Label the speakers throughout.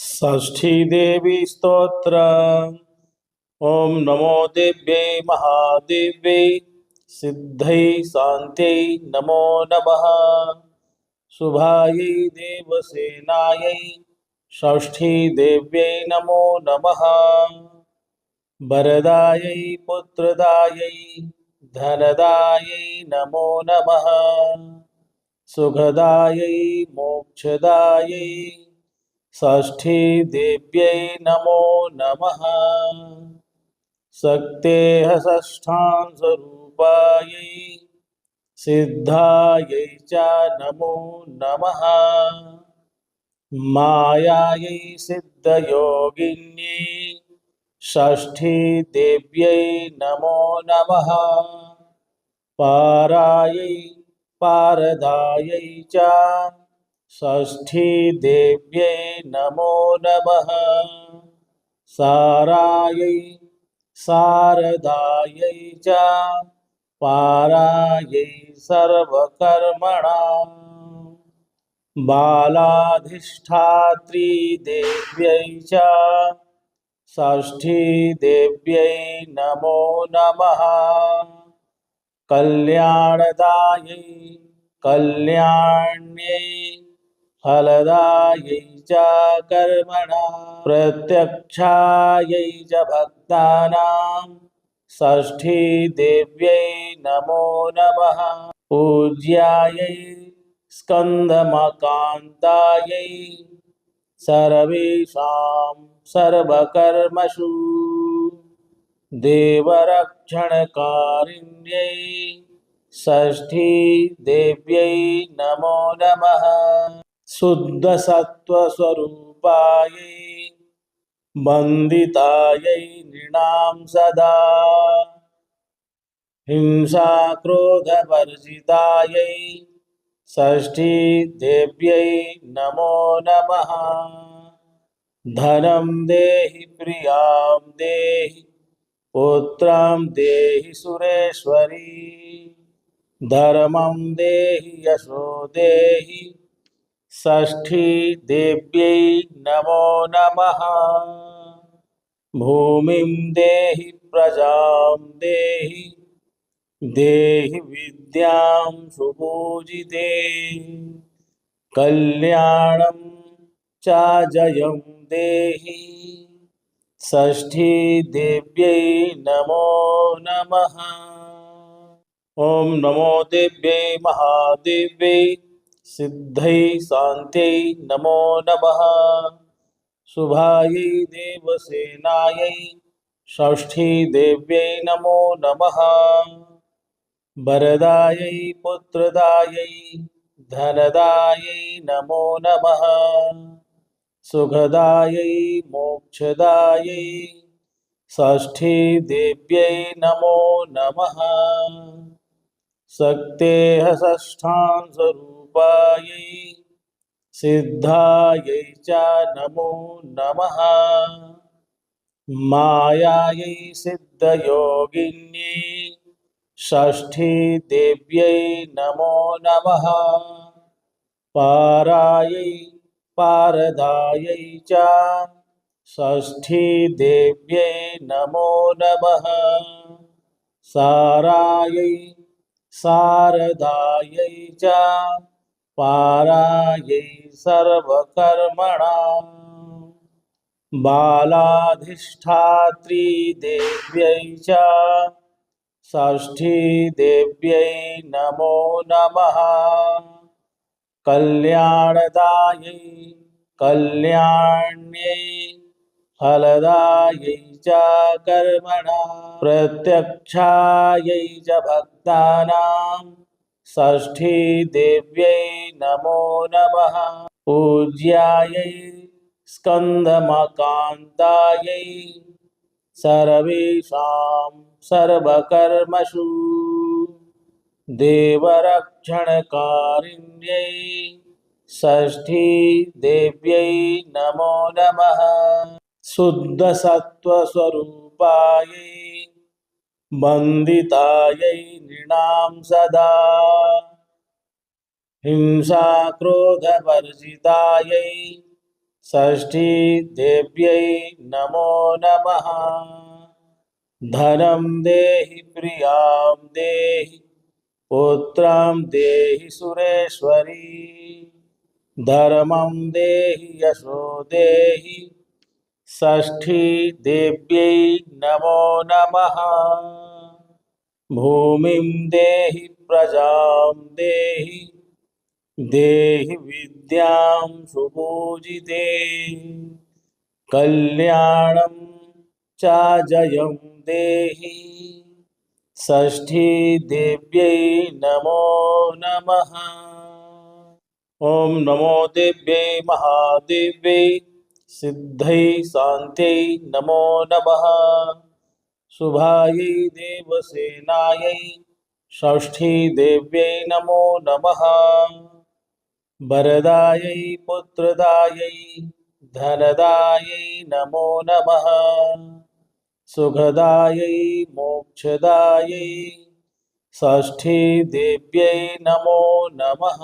Speaker 1: षष्ठी देवी स्तोत्र। ओम नमो देव्यै महादेव्यै सिद्धै शान्त्यै नमो नमः। शुभायै देवसेनायै षष्ठी देव्यै नमो नमः। वरदायै पुत्रदायै धनदायै नमो नमः। सुखदायै मोक्षदायै षष्ठी देव्यै नमो नमः। शक्तेः षष्ठां स्वरूपायै सिद्धायै च नमो नमः। मायायै सिद्धयोगिन्यै षष्ठी देव्यै नमो नमः। पारायै पारदायै च षष्ठी देव्यै नमो नमः। सारायै शारदायै च पारायै सर्वकर्मणाम्। बालाधिष्ठात्री देव्यै च षष्ठी देव्यै नमो नमः। कल्याणदायै कल्याण्यै फलदायै च कर्मणा प्रत्यक्षायै च भक्तानां षष्ठी देव्यै नमो नमः। पूज्यायै स्कन्दमकान्तायै सर्वेषां सर्वकर्मसु देवरक्षणकारिण्यै षष्ठी देव्यै नमो नमः। शुद्धसत्त्वस्वरूपायै वन्दितायै नृणां सदा हिंसाक्रोधवर्जितायै षष्ठी देव्यै नमो नमः। धनं देहि प्रियां देहि पुत्रां देहि सुरेश्वरी धर्मं देहि यशो देहि षष्ठी देव्यै नमो नमः। भूमिं देहि प्रजां देहि देहि विद्यां सुपूजिते कल्याणं च जयं देहि षष्ठी देव्यै नमो नमः। ओम नमो देव्यै महादेव्यै सिद्धै शान्त्यै नमो नमः। शुभायै देवसेनायै षष्ठी देव्यै नमो नमः। वरदायै पुत्रदायै धनदायै नमो नमः। सुखदायै मोक्षदायै षष्ठी देव्यै नमो नमः। शक्तेः षष्ठां स्वरूपायै सिद्धायै च नमो नमः। मायायै सिद्धयोगिन्यै षष्ठी देव्यै नमो नमः। पारायै पारदायै च षष्ठी देव्यै नमो नमः। सारायै शारदायै च पारायै सर्वकर्मणाम्। बालाधिष्ठात्री देव्यै च षष्ठी देव्यै नमो नमः। कल्याणदायै कल्याण्यै फलदायै च कर्मणा प्रत्यक्षायै च भक्तानां षष्ठी देव्यै नमो नमः। पूज्यायै स्कन्दमकान्तायै सर्वेषां सर्वकर्मसु देवरक्षणकारिण्यै षष्ठी देव्यै नमो नमः। शुद्धसत्त्वस्वरूपायै वन्दितायै नृणां सदा हिंसाक्रोधवर्जितायै षष्ठीदेव्यै नमो नमः। धनं देहि प्रियां देहि पुत्रां देहि सुरेश्वरी। धर्मं देहि यशो देहि षष्ठीदेव्यै नमो नमः। भूमिं देहि प्रजां देहि देहि विद्यां सुपूजिते। कल्याणं च जयं देहि षष्ठीदेव्यै नमो नमः। ॐ नमो देव्यै महादेव्यै सिद्धै शान्त्यै नमो नमः। शुभायै देवसेनायै षष्ठीदेव्यै नमो नमः। वरदायै पुत्रदायै धनदायै नमो नमः। सुखदायै मोक्षदायै षष्ठीदेव्यै नमो नमः।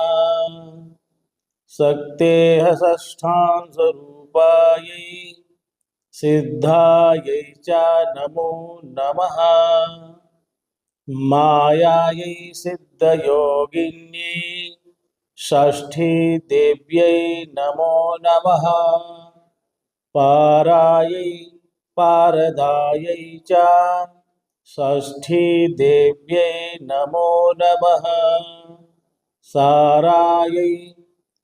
Speaker 1: शक्तेः षष्ठांशरूपायै सिद्धायै च नमो नमः। मायायै सिद्धयोगिन्यै षष्ठीदेव्यै नमो नमः। पारायै पारदायै च षष्ठीदेव्यै नमो नमः। सारायै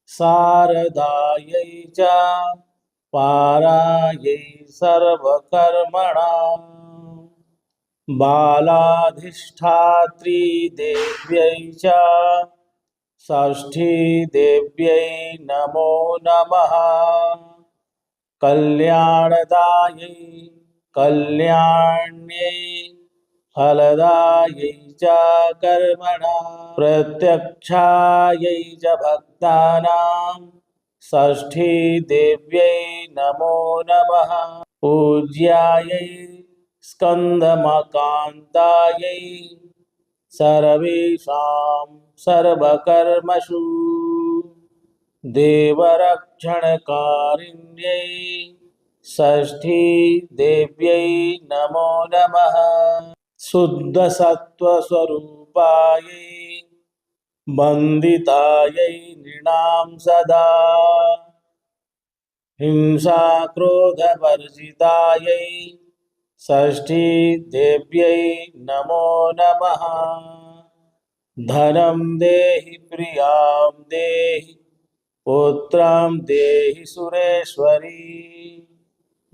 Speaker 1: शारदायै च पारायै सर्वकर्मणाम्। बालाधिष्ठात्री देव्यै च षष्ठीदेव्यै नमो नमः। कल्याणदायै कल्याण्यै फलदायै च कर्मणा। प्रत्यक्षायै च भक्तानां षष्ठीदेव्यै नमो नमः। पूज्यायै स्कन्दमकान्तायै सर्वेषां सर्वकर्मसु देवरक्षणकारिण्यै षष्ठीदेव्यै नमो नमः। शुद्धसत्त्वस्वरूपायै वन्दितायै नृणां सदा हिंसाक्रोधवर्जितायै षष्ठीदेव्यै नमो नमः। धनं देहि प्रियां देहि पुत्रां देहि सुरेश्वरी।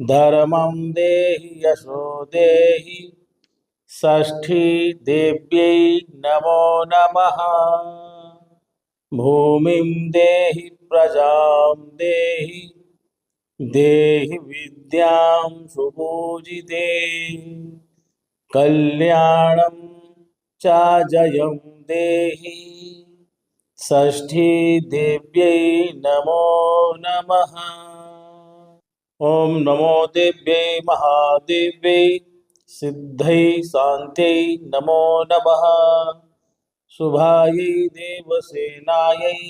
Speaker 1: धर्मं देहि यशो देहि षष्ठीदेव्यै नमो नमः। भूमिं देहि प्रजां देहि देहि विद्यां सुपूजिते। कल्याणं च जयं देहि षष्ठीदेव्यै नमो नमः। ॐ नमो देव्यै महादेव्यै सिद्धै शान्त्यै नमो नमः। शुभायै देवसेनायै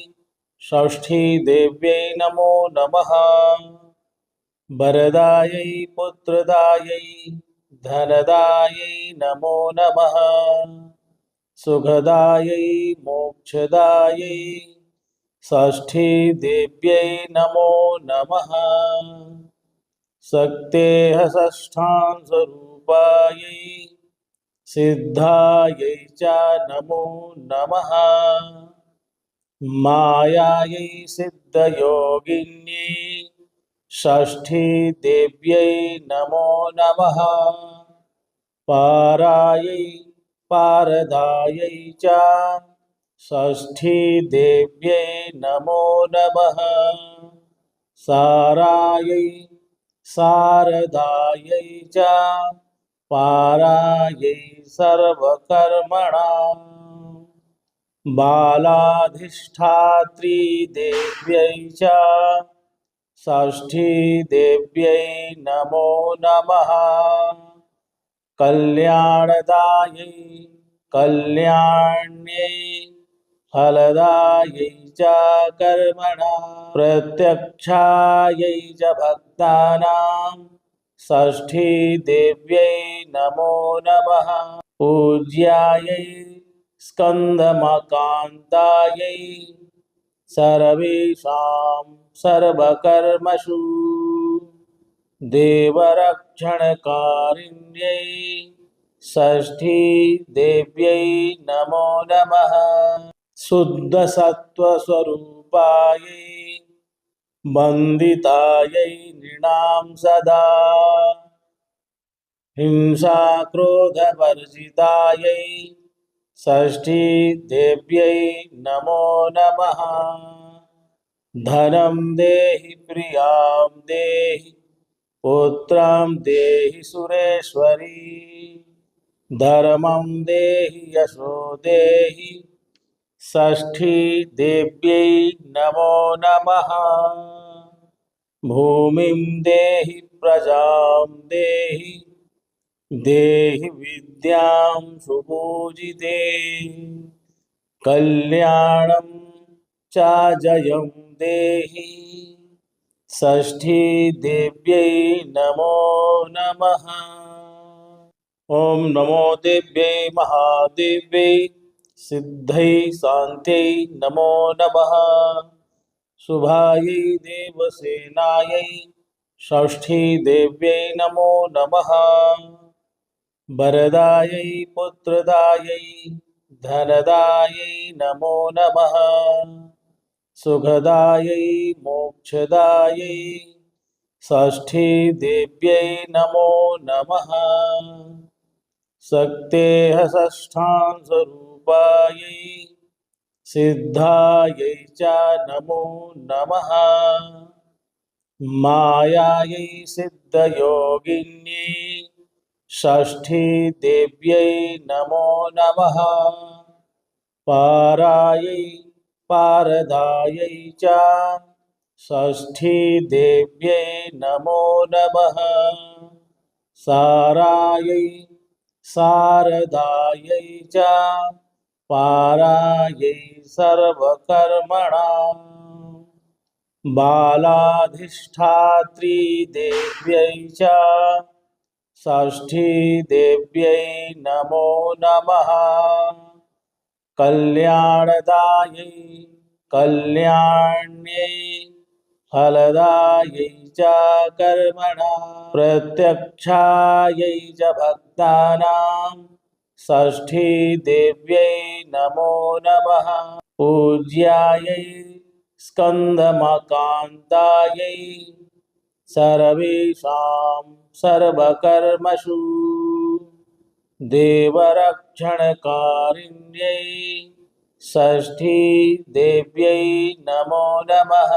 Speaker 1: षष्ठीदेव्यै नमो नमः। वरदायै पुत्रदायै धनदायै नमो नमः। सुखदायै मोक्षदायै षष्ठीदेव्यै नमो नमः। शक्तेः षष्ठांशरूपायै सिद्धायै च नमो नमः। मायायै सिद्धयोगिन्यै षष्ठीदेव्यै नमो नमः। पारायै पारदायै च षष्ठीदेव्यै नमो नमः। सारायै शारदायै च पारायै सर्वकर्मणाम्। बालाधिष्ठात्री देव्यै च षष्ठीदेव्यै नमो नमः। कल्याणदायै कल्याण्यै फलदायै च कर्मणां प्रत्यक्षायै च भक्तानां षष्ठीदेव्यै नमो नमः। पूज्यायै स्कन्दमकान्तायै सर्वेषां सर्वकर्मसु देवरक्षणकारिण्यै षष्ठीदेव्यै नमो नमः। शुद्धसत्त्वस्वरूपायै वन्दितायै नृणां सदा हिंसाक्रोधवर्जितायै षष्ठीदेव्यै नमो नमः। धनं देहि प्रियां देहि पुत्रां देहि सुरेश्वरी धर्मं देहि यशो देहि षष्ठीदेव्यै नमो नमः। भूमिं देहि प्रजां देहि देहि विद्यां सुपूजिते कल्याणं च जयं देहि षष्ठीदेव्यै नमो नमः। ॐ नमो देव्यै महादेव्यै सिद्धै शान्त्यै नमो नमः। शुभायै देवसेनायै षष्ठीदेव्यै नमो नमः। वरदायै पुत्रदायै धनदायै नमो नमः। सुखदायै मोक्षदायै षष्ठीदेव्यै नमो नमः। शक्तेः षष्ठांशरूपायै सिद्धायै च नमो नमः। मायायै सिद्धयोगिन्यै षष्ठीदेव्यै नमो नमः। पारायै पारदायै च षष्ठीदेव्यै नमो नमः। सारायै शारदायै च पारायै सर्वकर्मणां बालाधिष्ठात्री देव्यै च षष्ठीदेव्यै नमो नमः। कल्याणदायै कल्याण्यै फलदायै च कर्मणां प्रत्यक्षायै च भक्तानां षष्ठीदेव्यै नमो नमः। पूज्यायै स्कन्दमकान्तायै सर्वेषां सर्वकर्मसु देवरक्षणकारिण्यै षष्ठीदेव्यै नमो नमः।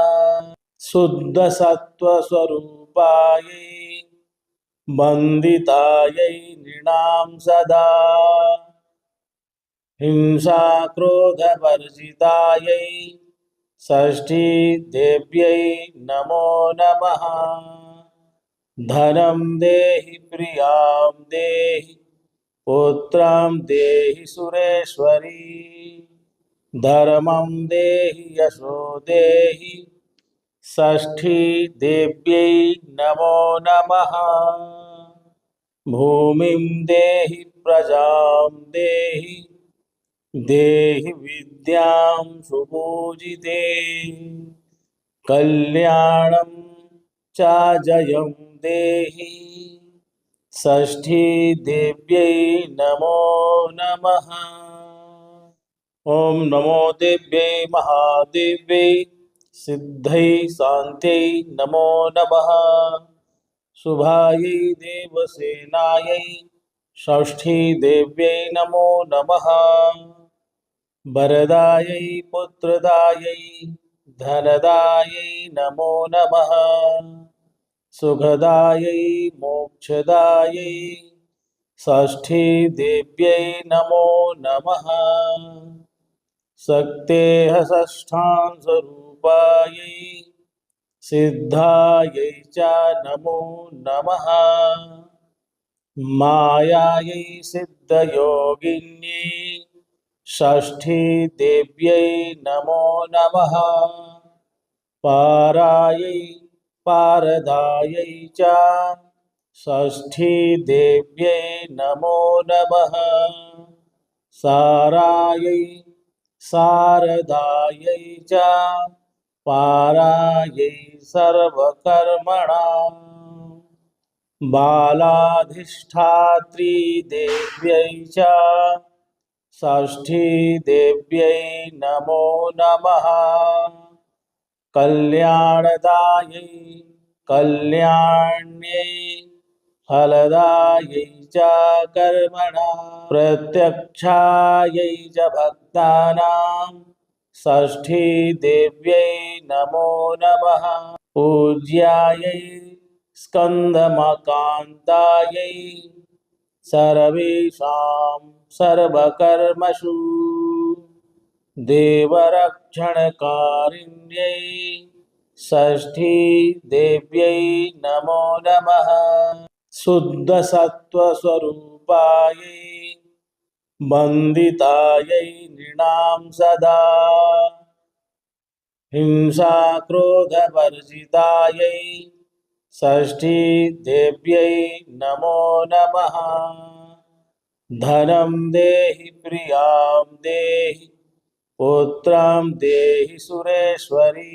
Speaker 1: शुद्धसत्त्वस्वरूपायै वन्दितायै नृणां सदा हिंसाक्रोधवर्जितायै षष्ठीदेव्यै नमो नमः। धनं देहि प्रियां देहि पुत्रां देहि सुरेश्वरी धर्मं देहि यशो देहि षष्ठीदेव्यै नमो नमः। भूमिं देहि प्रजां देहि देहि विद्यां सुपूजिते कल्याणं च जयं देहि षष्ठीदेव्यै नमो नमः। ॐ नमो देव्यै महादेव्यै सिद्धै शान्त्यै नमो नमः। शुभायै देवसेनायै षष्ठीदेव्यै नमो नमः। वरदायै पुत्रदायै धनदायै नमो नमः। सुखदायै मोक्षदायै षष्ठीदेव्यै नमो नमः। शक्तेः षष्ठांशरूपायै सिद्धायै च नमो नमः। मायायै सिद्धयोगिन्यै षष्ठीदेव्यै नमो नमः पारायै पारदायै च षष्ठीदेव्यै नमो नमः सारायै शारदायै च पारायै सर्वकर्मणाम् बालाधिष्ठात्री देव्यै च षष्ठीदेव्यै नमो नमः कल्याणदायै कल्याण्यै फलदायै च कर्मणा प्रत्यक्षायै च भक्तानां षष्ठीदेव्यै नमो नमः पूज्यायै स्कन्दमकान्तायै सर्वेषां सर्वकर्मसु देवरक्षणकारिण्यै षष्ठीदेव्यै नमो नमः शुद्धसत्त्वस्वरूपायै वन्दितायै नृणां सदा हिंसाक्रोधवर्जितायै षष्ठीदेव्यै नमो नमः धनं देहि प्रियां देहि पुत्रां देहि सुरेश्वरी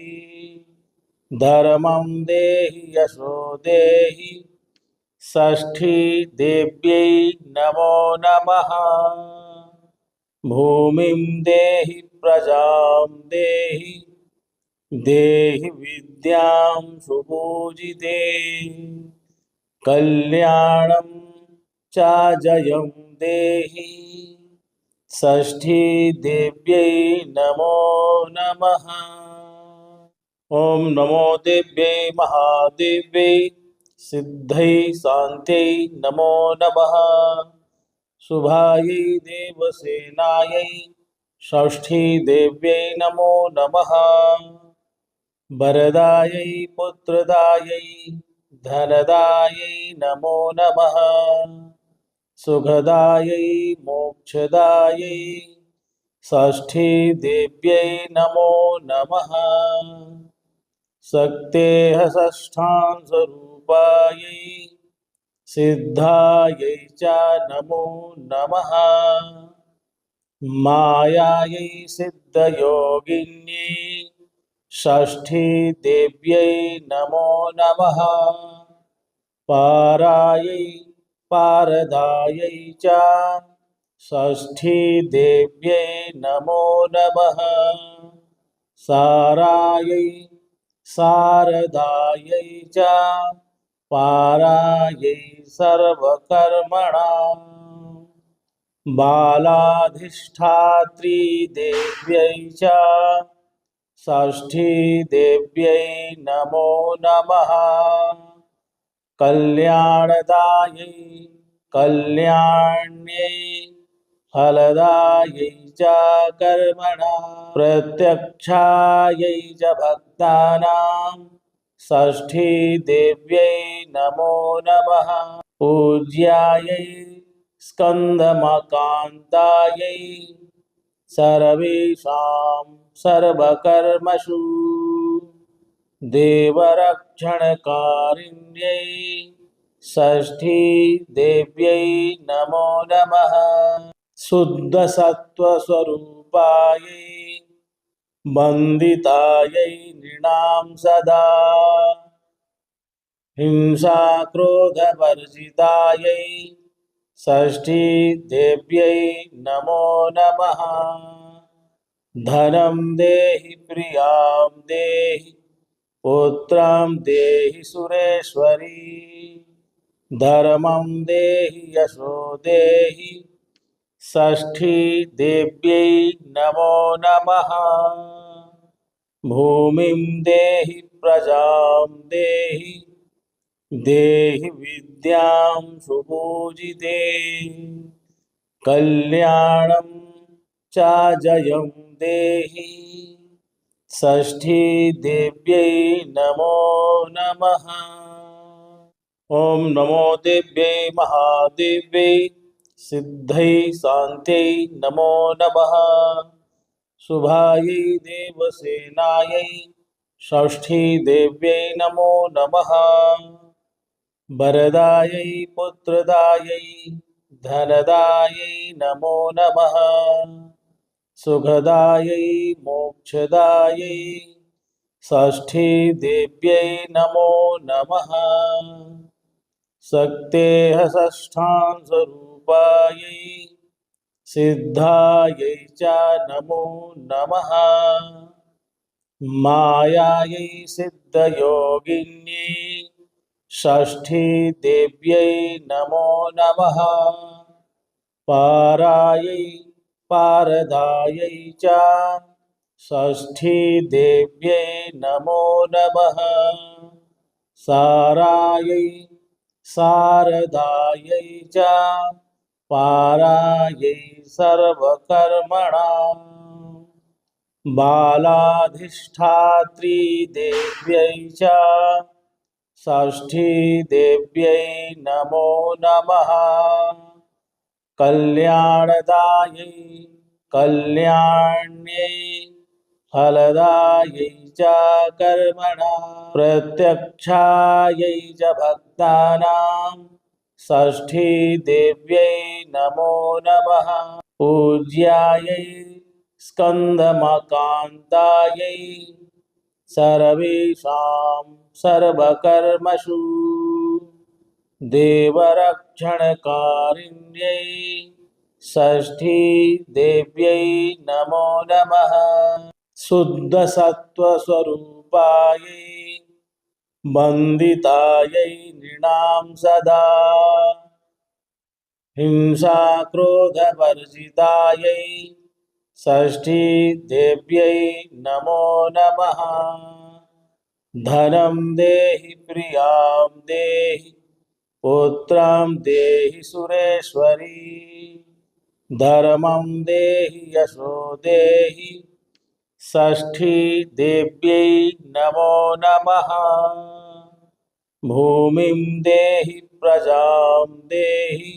Speaker 1: धर्मं देहि यशो देहि षष्ठीदेव्यै नमो नमः भूमिं देहि प्रजां देहि देहि विद्यां सुपूजिते कल्याणं च जयं देहि षष्ठीदेव्यै नमो नमः ॐ नमो देव्यै महादेव्यै सिद्धै शान्त्यै नमो नमः शुभायै देवसेनायै षष्ठीदेव्यै नमो नमः वरदायै पुत्रदायै धनदायै नमो नमः सुखदायै मोक्षदायै षष्ठीदेव्यै नमो नमः शक्तेः षष्ठांशरूपायै सिद्धायै च नमो नमः मायायै सिद्धयोगिन्यै षष्ठीदेव्यै नमो नमः पारायै पारदायै च षष्ठीदेव्यै नमो नमः सारायै शारदायै च पारायै सर्वकर्मणाम् बालाधिष्ठात्री देव्यै च षष्ठीदेव्यै नमो नमः कल्याणदायै कल्याण्यै फलदायै च कर्मणा प्रत्यक्षायै च भक्तानां षष्ठीदेव्यै नमो नमः पूज्यायै स्कन्दमकान्तायै सर्वेषां सर्वकर्मसु देवरक्षणकारिण्यै षष्ठीदेव्यै नमो नमः शुद्धसत्त्वस्वरूपायै वन्दितायै नृणां सदा हिंसाक्रोधवर्जितायै षष्ठीदेव्यै नमो नमः धनं देहि प्रियां देहि पुत्रां देहि सुरेश्वरी धर्मं देहि यशो देहि षष्ठीदेव्यै नमो नमः भूमिं देहि प्रजां देहि देहि विद्यां सुपूजिते कल्याणं च जयं देहि षष्ठीदेव्यै नमो नमः ॐ नमो देव्यै महादेव्यै सिद्धै शान्त्यै नमो नमः। शुभायै देवसेनायै षष्ठी देव्यै नमो नमः। वरदायै पुत्रदायै धनदायै नमो नमः। सुखदायै मोक्षदायै षष्ठी देव्यै नमो नमः। शक्तेः षष्ठां स्वरूपायै सिद्धायै च नमो नमः। मायायै सिद्धयोगिन्यै षष्ठी देव्यै नमो नमः। पारायै पारदायै च षष्ठी देव्यै नमो नमः। सारायै शारदायै च पारायै सर्वकर्मणाम्। बालाधिष्ठात्री देव्यै च षष्ठी देव्यै नमो नमः। कल्याणदायै कल्याण्यै फलदायै च कर्मणा प्रत्यक्षायै च भक्तानां षष्ठी देव्यै नमो नमः। पूज्यायै स्कन्दमकान्तायै सर्वेषां सर्वकर्मसु देवरक्षणकारिण्यै षष्ठी देव्यै नमो नमः। शुद्धसत्त्वस्वरूपायै वन्दितायै नृणां सदा हिंसाक्रोधवर्जितायै षष्ठी देव्यै नमो नमः। धनं देहि प्रियां देहि पुत्रां देहि सुरेश्वरी धर्मं देहि यशो देहि षष्ठी देव्यै नमो नमः। भूमिं देहि प्रजां देहि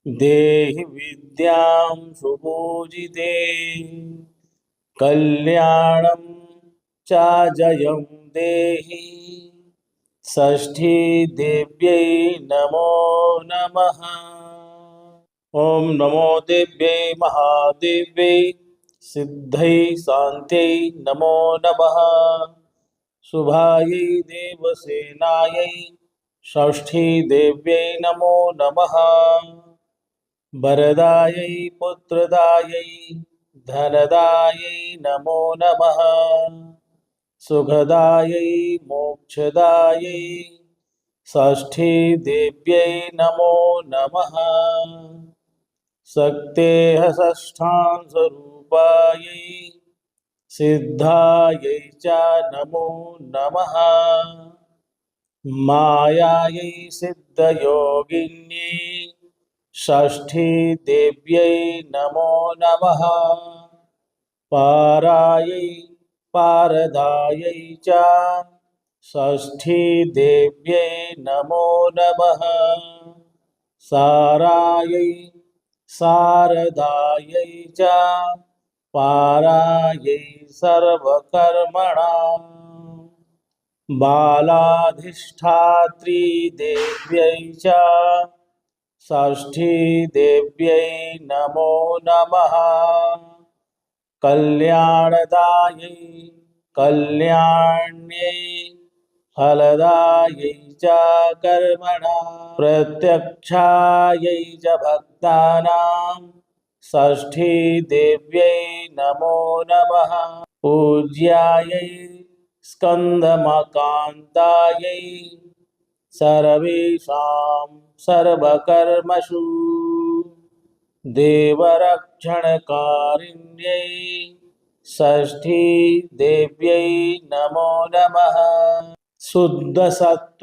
Speaker 1: देहि विद्यां सुपूजिते कल्याणं च जयं देहि षष्ठी देव्यै नमो नमः। ओम नमो देव्यै महादेव्यै सिद्धै शान्त्यै नमो नमः। शुभायै देवसेनायै षष्ठी देव्यै नमो नमः। वरदायै पुत्रदायै धनदायै नमो नमः। सुखदायै मोक्षदायै षष्ठी देव्यै नमो नमः। शक्तेः षष्ठां स्वरूपायै सिद्धायै च नमो नमः। मायायै सिद्धयोगिन्यै षष्ठी देव्यै नमो नमः। पारायै पारदायै च षष्ठी देव्यै नमो नमः। सारायै शारदायै च पारायै सर्वकर्मणाम्। बालाधिष्ठात्री देव्यै च षष्ठी देव्यै नमो नमः। कल्याणदायै कल्याण्यै फलदायै च कर्मणा प्रत्यक्षायै च भक्तानां षष्ठी देव्यै नमो नमः। पूज्यायै स्कन्दमकान्तायै सर्वेषां सर्वकर्मसु देवरक्षणकारिण्यै षष्ठी देव्यै नमो नमः। शुद्धसत्त्वस्वरूपायै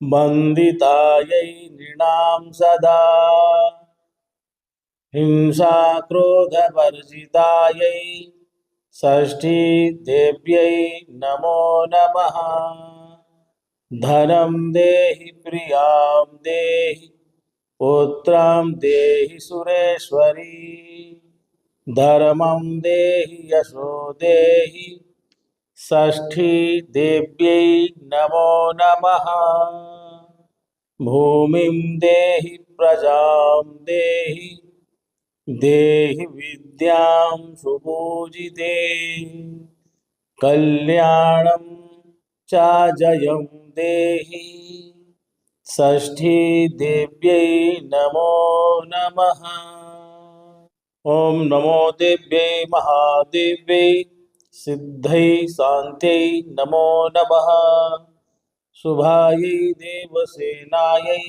Speaker 1: वन्दितायै नृणां सदा हिंसाक्रोधवर्जितायै षष्ठी देव्यै नमो नमः। धनं देहि प्रियां देहि पुत्रां देहि सुरेश्वरी धर्मं देहि यशो देहि षष्ठी देव्यै नमो नमः भूमिं देहि प्रजां देहि देहि विद्यां सुपूजिते कल्याणं चाजयं देहि षष्ठी देव्यै नमो नमः ओम नमो देव्यै महादेव्यै सिद्धै शान्त्यै नमो नमः शुभायै देवसेनायै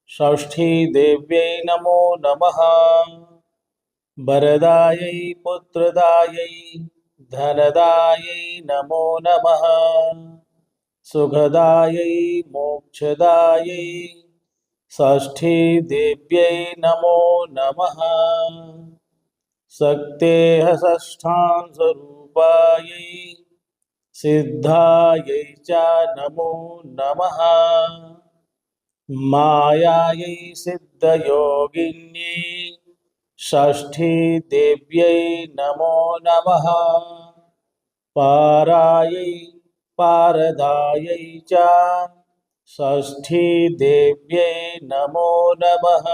Speaker 1: षष्ठी देव्यै नमो नमः वरदायै पुत्रदायै धनदायै नमो नमः सुखदायै मोक्षदायै षष्ठी देव्यै नमो नमः शक्तेः षष्ठांशरूपायै सिद्धायै च नमो नमः मायायै सिद्धयोगिन्यै षष्ठी देव्यै नमो नमः पारायै पारदायै च षष्ठी देव्यै नमो नमः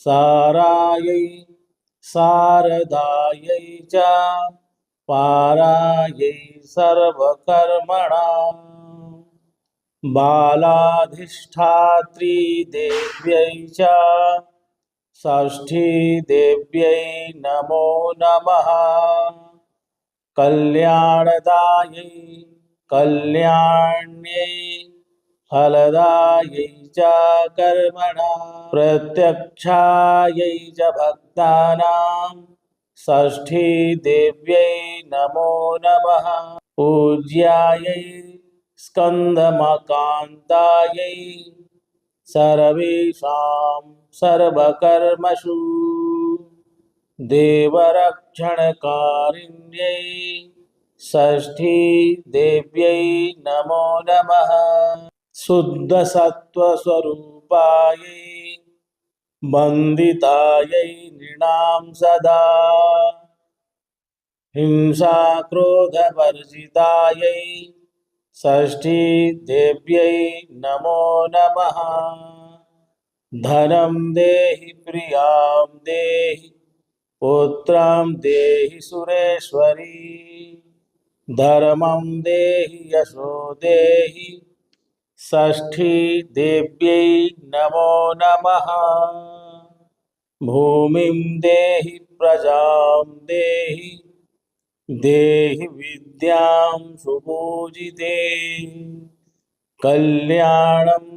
Speaker 1: सारायै शारदायै च पारायै सर्वकर्मणां बालाधिष्ठात्री देव्यै च षष्ठी देव्यै नमो नमः कल्याणदायै कल्याण्यै फलदायै च कर्मणा प्रत्यक्षायै च भक्तानां षष्ठी देव्यै नमो नमः पूज्यायै स्कन्दमकान्तायै सर्वेषां सर्वकर्मसु देवरक्षणकारिण्यै षष्ठी देव्यै नमो नमः शुद्धसत्त्वस्वरूपायै वन्दितायै नृणां सदा हिंसाक्रोधवर्जितायै षष्ठी देव्यै नमो नमः धनं देहि प्रियां देहि पुत्रां देहि सुरेश्वरी धर्मं देहि यशो देहि षष्ठी देव्यै नमो नमः भूमिं देहि प्रजां देहि देहि विद्यां सुपूजिते कल्याणं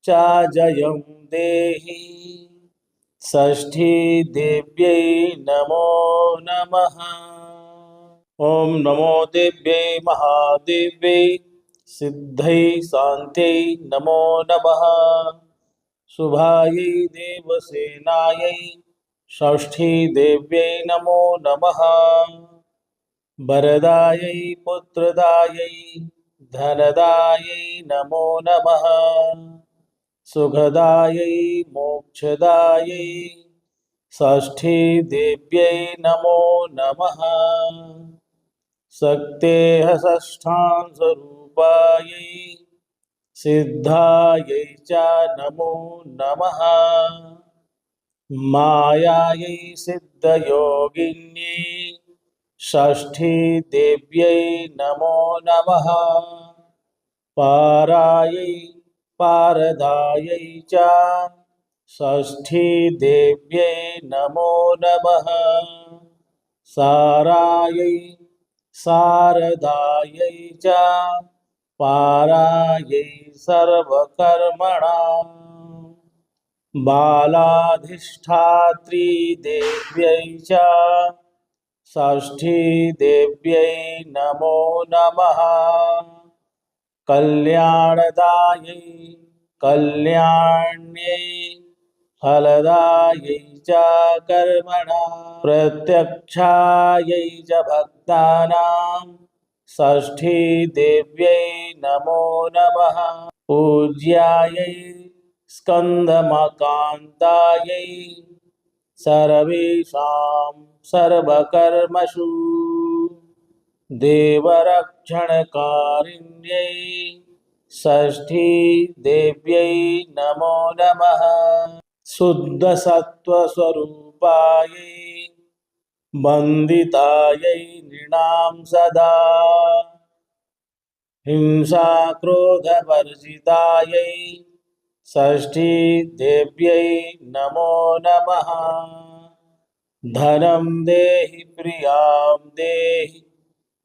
Speaker 1: चाजयं देहि षष्ठी देव्यै नमो नमः ओम नमो देव्यै महादेव्यै सिद्धै शान्त्यै नमो नमः शुभायै देवसेनायै षष्ठी देव्यै नमो नमः वरदायै पुत्रदायै धनदायै नमो नमः सुखदायै मोक्षदायै षष्ठी देव्यै नमो नमः शक्तेः षष्ठांशरूपायै सिद्धायै च नमो नमः मायायै सिद्धयोगिन्यै षष्ठी देव्यै नमो नमः पारायै पारदायै च षष्ठी देव्यै नमो नमः सारायै शारदायै च पारायै सर्वकर्मणां बालाधिष्ठात्री देव्यै च षष्ठी देव्यै नमो नमः कल्याणदायै कल्याण्यै फलदायै च कर्मणा प्रत्यक्षायै च भक्तानां षष्ठी देव्यै नमो नमः। पूज्यायै स्कन्दमकान्तायै सर्वेषां सर्वकर्मसु देवरक्षणकारिण्यै षष्ठीदेव्यै नमो नमः। शुद्धसत्त्वस्वरूपायै वन्दितायै नृणां सदा हिंसाक्रोधवर्जितायै षष्ठीदेव्यै नमो नमः। धनं देहि प्रियां देहि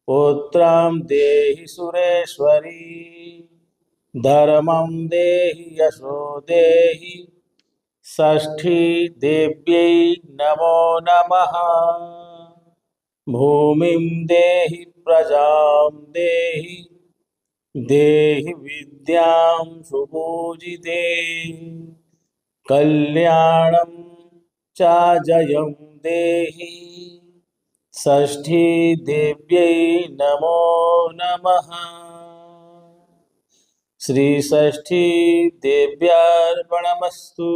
Speaker 1: पुत्रां देहि सुरेश्वरी धर्मं देहि यशो देहि षष्ठीदेव्यै नमो नमः। भूमिं देहि प्रजां देहि देहि विद्यां सुपूजिते कल्याणं च जयं देहि षष्ठीदेव्यै नमो नमः। श्रीषष्ठीदेव्यार्पणमस्तु।